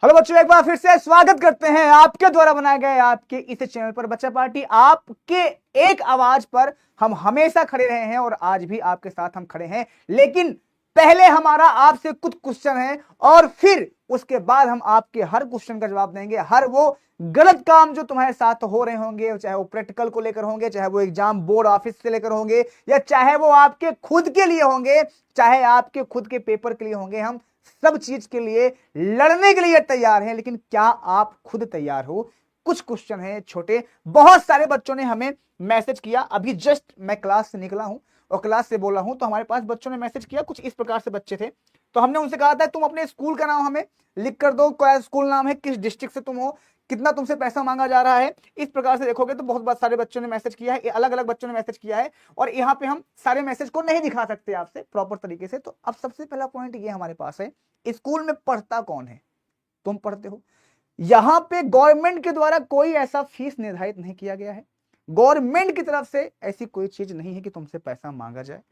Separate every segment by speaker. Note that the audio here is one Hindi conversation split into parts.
Speaker 1: हेलो बच्चों, एक बार फिर से स्वागत करते हैं आपके द्वारा बनाए गए आपके इस चैनल पर बच्चा पार्टी। आपके एक आवाज पर हम हमेशा खड़े रहे हैं और आज भी आपके साथ हम खड़े हैं। लेकिन पहले हमारा आपसे कुछ क्वेश्चन है और फिर उसके बाद हम आपके हर क्वेश्चन का जवाब देंगे। हर वो गलत काम जो तुम्हारे साथ हो रहे होंगे, चाहे वो प्रैक्टिकल को लेकर होंगे, चाहे वो एग्जाम बोर्ड ऑफिस से लेकर होंगे, या चाहे वो आपके खुद के लिए होंगे, चाहे आपके खुद के पेपर के लिए होंगे, हम सब चीज के लिए लड़ने के लिए तैयार हैं। लेकिन क्या आप खुद तैयार हो? कुछ क्वेश्चन है छोटे। बहुत सारे बच्चों ने हमें मैसेज किया। अभी जस्ट मैं क्लास से निकला हूं और क्लास से बोला हूं तो हमारे पास बच्चों ने मैसेज किया। कुछ इस प्रकार से बच्चे थे, तो हमने उनसे कहा था तुम अपने स्कूल का नाम हमें लिख कर दो, क्या स्कूल नाम है, किस डिस्ट्रिक्ट से तुम हो, कितना तुमसे पैसा मांगा जा रहा है। इस प्रकार से देखोगे तो बहुत सारे बच्चों ने मैसेज किया है, अलग अलग बच्चों ने मैसेज किया है। और यहाँ पे हम सारे मैसेज को नहीं दिखा सकते आपसे प्रॉपर तरीके से। तो अब सबसे पहला पॉइंट ये हमारे पास है, स्कूल में पढ़ता कौन है? तुम पढ़ते हो। यहां पे गवर्नमेंट के द्वारा कोई ऐसा फीस निर्धारित नहीं किया गया है। गवर्नमेंट की तरफ से ऐसी कोई चीज नहीं है कि तुमसे पैसा मांगा जाए।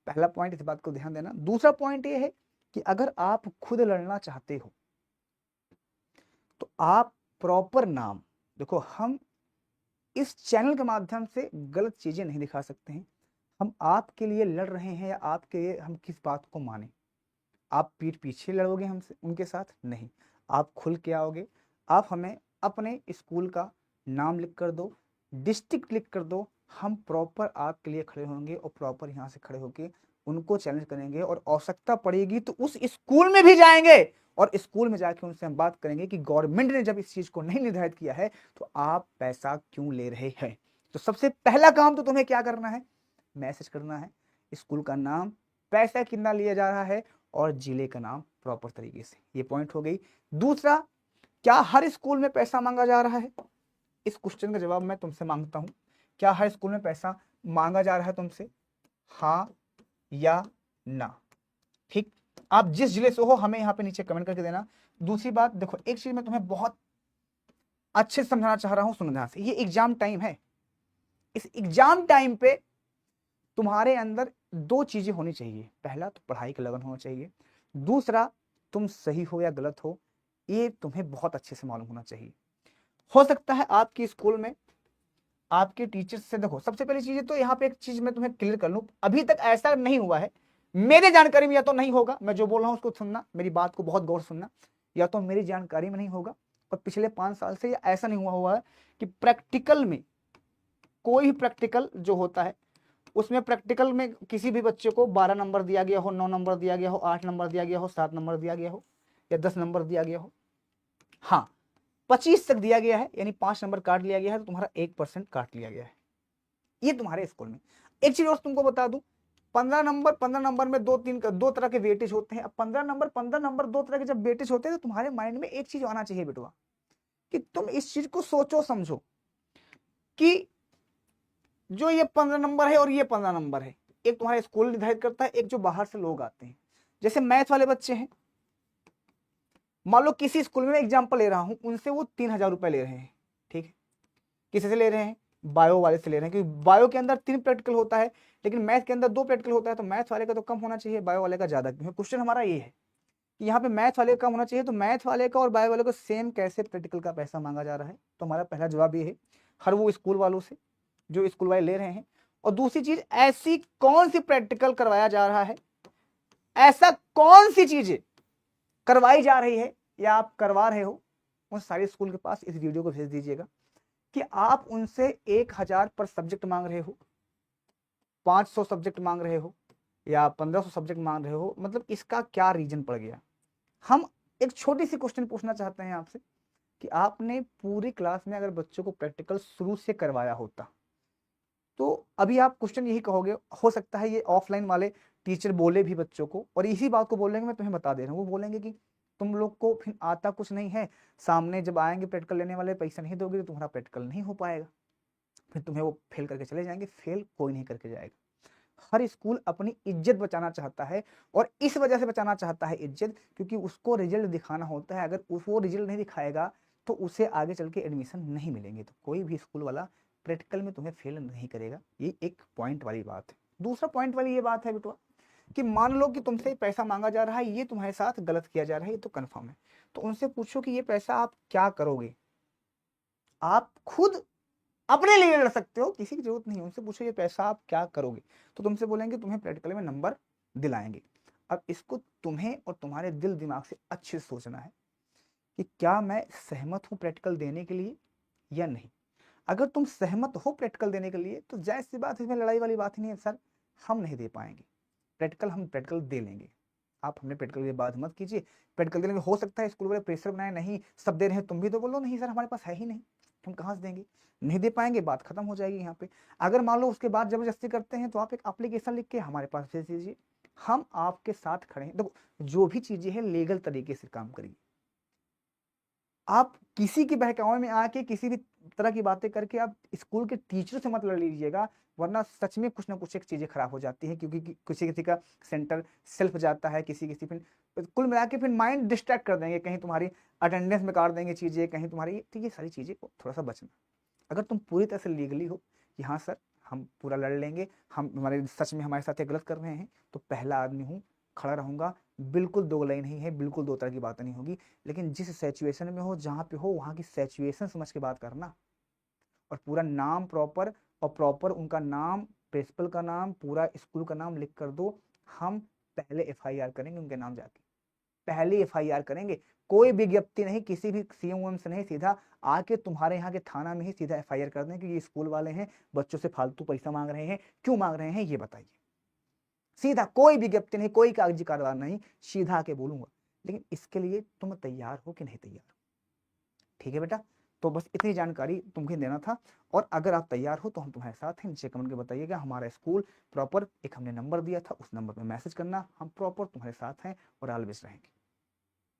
Speaker 1: पहला पॉइंट, इस बात को ध्यान देना। दूसरा पॉइंट यह है कि अगर आप खुद लड़ना चाहते हो तो आप प्रॉपर नाम देखो। हम इस चैनल के माध्यम से गलत चीजें नहीं दिखा सकते हैं। हम आपके लिए लड़ रहे हैं या आपके लिए हम किस बात को माने? आप पीठ पीछे लड़ोगे हमसे, उनके साथ नहीं। आप खुल के आओगे। आप हमें अपने स्कूल का नाम लिख कर दो, डिस्ट्रिक्ट लिख कर दो। हम प्रॉपर आपके लिए खड़े होंगे और प्रॉपर यहाँ से खड़े होके उनको चैलेंज करेंगे और आवश्यकता पड़ेगी तो उस स्कूल में भी जाएंगे और स्कूल में जाके उनसे हम बात करेंगे कि गवर्नमेंट ने जब इस चीज को नहीं निर्धारित किया है तो आप पैसा क्यों ले रहे हैं। तो सबसे पहला काम तो तुम्हें क्या करना है? मैसेज करना है, स्कूल का नाम, पैसा कितना लिया जा रहा है और जिले का नाम प्रॉपर तरीके से। ये पॉइंट हो गई। दूसरा, क्या हर स्कूल में पैसा मांगा जा रहा है? इस क्वेश्चन का जवाब मैं तुमसे मांगता हूं। क्या हर स्कूल में पैसा मांगा जा रहा है तुमसे? हाँ या ना? ठीक। आप जिस जिले से हो हमें यहाँ पे नीचे कमेंट करके देना। दूसरी बात देखो, एक चीज मैं तुम्हें बहुत अच्छे से समझाना चाह रहा हूं, सुनो ध्यान से। ये एग्जाम टाइम है। इस एग्जाम टाइम पे तुम्हारे अंदर दो चीजें होनी चाहिए। पहला तो पढ़ाई का लगन होना चाहिए। दूसरा, तुम सही हो या गलत हो ये तुम्हें बहुत अच्छे से मालूम होना चाहिए। हो सकता है आपके स्कूल में आपके टीचर्स से, देखो सबसे पहली चीज तो यहाँ पे एक चीज मैं तुम्हें क्लियर कर लूं, अभी तक ऐसा नहीं हुआ है मेरे जानकारी में, या तो नहीं होगा। मैं जो बोल रहा हूं उसको सुनना, मेरी बात को बहुत गौर सुनना। या तो मेरी जानकारी में नहीं होगा और पिछले 5 साल से ऐसा नहीं हुआ है कि प्रैक्टिकल में, कोई प्रैक्टिकल जो होता है उसमें प्रैक्टिकल में किसी भी बच्चे को 12 नंबर दिया गया हो, 9 नंबर दिया गया हो, 8 नंबर दिया गया हो, 7 नंबर दिया गया हो या 10 नंबर दिया गया हो। हाँ, 25 तक दिया गया है, यानी 5 नंबर काट लिया गया है तो तुम्हारा 1% काट लिया गया है। ये तुम्हारे स्कूल में। एक चीज और तुमको बता दूं, 15 नंबर में दो तरह के वेटेज होते हैं। अब 15 नंबर दो तरह के जब वेटेज होते हैं तो तुम्हारे माइंड में एक चीज आना चाहिए बेटुआ, कि तुम इस चीज को सोचो समझो कि जो ये 15 नंबर है और ये 15 नंबर है, एक तुम्हारा स्कूल निर्धारित करता है, एक जो बाहर से लोग आते हैं। जैसे मैथ वाले बच्चे हैं, मान लो किसी स्कूल में एग्जाम्पल ले रहा हूं, उनसे वो 3,000 रुपए ले रहे हैं। ठीक है, किसी से ले रहे हैं? बायो वाले से ले रहे हैं, क्योंकि बायो के अंदर 3 प्रैक्टिकल होता है लेकिन मैथ के अंदर 2 प्रैक्टिकल होता है। तो मैथ वाले का तो कम होना चाहिए, बायो वाले का ज्यादा। क्योंकि क्वेश्चन हमारा ये है कि यहाँ पे मैथ वाले का कम होना चाहिए, तो मैथ वाले का और बायो वाले को सेम कैसे प्रैक्टिकल का पैसा मांगा जा रहा है? तो हमारा पहला जवाब ये है, हर वो स्कूल वालों से जो स्कूल वाले ले रहे हैं। और दूसरी चीज, ऐसी कौन सी प्रैक्टिकल करवाया जा रहा है, ऐसा कौन सी चीजें करवाई जा रही है या आप करवा रहे हो, उन सारे स्कूल के पास इस वीडियो को भेज दीजिएगा कि आप उनसे 1,000 पर सब्जेक्ट मांग रहे हो, 500 सब्जेक्ट मांग रहे हो या 1,500 सब्जेक्ट मांग रहे हो, मतलब इसका क्या रीजन पड़ गया। हम एक छोटी सी क्वेश्चन पूछना चाहते हैं आपसे कि आपने पूरी क्लास में अगर बच्चों को प्रैक्टिकल शुरू से करवाया होता तो अभी आप क्वेश्चन यही कहोगे। हो सकता है ये ऑफलाइन वाले टीचर बोले भी बच्चों को, और इसी बात को बोलेंगे, मैं तुम्हें बता दे रहा हूँ, वो बोलेंगे कि तुम लोग को फिर आता कुछ नहीं है, सामने जब आएंगे प्रैक्टिकल लेने वाले पैसा नहीं दोगे तो तुम्हारा प्रैक्टिकल नहीं हो पाएगा, फिर तुम्हें वो फेल करके चले जाएंगे। फेल कोई नहीं करके जाएगा। हर स्कूल अपनी इज्जत बचाना चाहता है, और इस वजह से बचाना चाहता है इज्जत, क्योंकि उसको रिजल्ट दिखाना होता है। अगर वो रिजल्ट नहीं दिखाएगा तो उसे आगे चल के एडमिशन नहीं मिलेंगे। तो कोई भी स्कूल वाला प्रैक्टिकल में तुम्हें फेल नहीं करेगा। ये एक पॉइंट वाली बात है। दूसरा पॉइंट वाली ये बात है बेटवा कि मान लो कि तुमसे पैसा मांगा जा रहा है, ये तुम्हारे साथ गलत किया जा रहा है, ये तो कंफर्म है। तो उनसे पूछो कि ये पैसा आप क्या करोगे। आप खुद अपने लिए लड़ सकते हो, किसी की जरूरत नहीं है। उनसे पूछो ये पैसा आप क्या करोगे, तो तुमसे बोलेंगे तुम्हें प्रैक्टिकल में नंबर दिलाएंगे। अब इसको तुम्हें और तुम्हारे दिल दिमाग से अच्छे से सोचना है कि क्या मैं सहमत हूं प्रैक्टिकल देने के लिए या नहीं। अगर तुम सहमत हो प्रैक्टिकल देने के लिए तो जाहिर सी बात, इसमें लड़ाई वाली बात ही नहीं है। सर हम नहीं दे पाएंगे प्रैक्टिकल, हम प्रैक्टिकल दे लेंगे। आप हमने प्रैक्टिकल की बात मत कीजिए, प्रैक्टिकल देने में हो सकता है स्कूल वाले प्रेशर बनाए, नहीं सब दे रहे हैं तुम भी तो बोलो नहीं सर हमारे पास है ही नहीं, हम कहाँ से देंगे, नहीं दे पाएंगे, बात खत्म हो जाएगी यहाँ पे। अगर मान लो उसके बाद जबरदस्ती करते हैं तो आप एक एप्लीकेशन लिख के हमारे पास भेज दीजिए, हम आपके साथ खड़े हैं। देखो जो भी चीजें हैं लीगल तरीके से काम करिए। आप किसी के बहकावे में आके किसी भी तरह की बातें करके आप स्कूल के टीचर से मत लड़ लीजिएगा, वरना सच में कुछ ना कुछ एक चीजें खराब हो जाती है। क्योंकि किसी किसी का सेंटर सेल्फ जाता है, किसी किसी फिर कुल मिला के फिर माइंड डिस्ट्रैक्ट कर देंगे, कहीं तुम्हारी अटेंडेंस में काट देंगे चीजें, कहीं तुम्हारी, तो ये सारी चीजें को थोड़ा सा बचना। अगर तुम पूरी तरह से लीगली हो कि हाँ सर हम पूरा लड़ लेंगे, हम हमारे सच में हमारे साथ ये गलत कर रहे हैं, तो पहला आदमी हूँ, खड़ा रहूंगा, बिल्कुल दोगलाई नहीं है, बिल्कुल दो तरह की बातें नहीं होगी। लेकिन जिस सिचुएशन में हो, जहाँ पे हो, वहाँ की सिचुएशन समझ के बात करना, और पूरा नाम प्रॉपर, और प्रॉपर उनका नाम, प्रिंसिपल का नाम, पूरा स्कूल का नाम लिख कर दो। हम पहले एफआईआर करेंगे उनके नाम जाके, पहले एफआईआर करेंगे। कोई विज्ञप्ति नहीं, किसी भी सीएम से नहीं, सीधा आके तुम्हारे यहाँ के थाना में ही सीधा एफआईआर कर दें कि ये स्कूल वाले हैं, बच्चों से फालतू पैसा मांग रहे हैं, क्यों मांग रहे हैं ये बताइए। सीधा, कोई विज्ञप्ति नहीं, कोई कागजी कार्रवाई नहीं, सीधा आके बोलूंगा। लेकिन इसके लिए तुम तैयार हो कि नहीं तैयार। ठीक है बेटा, तो बस इतनी जानकारी तुम्हें देना था। और अगर आप तैयार हो तो हम तुम्हारे साथ हैं, नीचे कमेंट के बताइएगा। हमारा स्कूल प्रॉपर एक हमने नंबर दिया था, उस नंबर पे मैसेज करना, हम प्रॉपर तुम्हारे साथ हैं और ऑलवेज रहेंगे।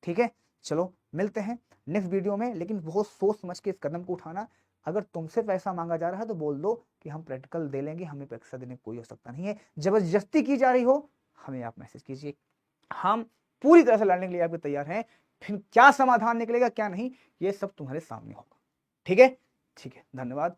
Speaker 1: ठीक है, चलो मिलते हैं नेक्स्ट वीडियो में। लेकिन बहुत सोच समझ के इस कदम को उठाना। अगर तुमसे पैसा मांगा जा रहा है तो बोल दो कि हम प्रैक्टिकल दे लेंगे, हमें परीक्षा देने की कोई आवश्यकता नहीं है। जबरदस्ती की जा रही हो, हमें आप मैसेज कीजिए, हम पूरी तरह से लड़ने के लिए आपके तैयार हैं। फिर क्या समाधान निकलेगा क्या नहीं, ये सब तुम्हारे सामने होगा। ठीक है, ठीक है, धन्यवाद।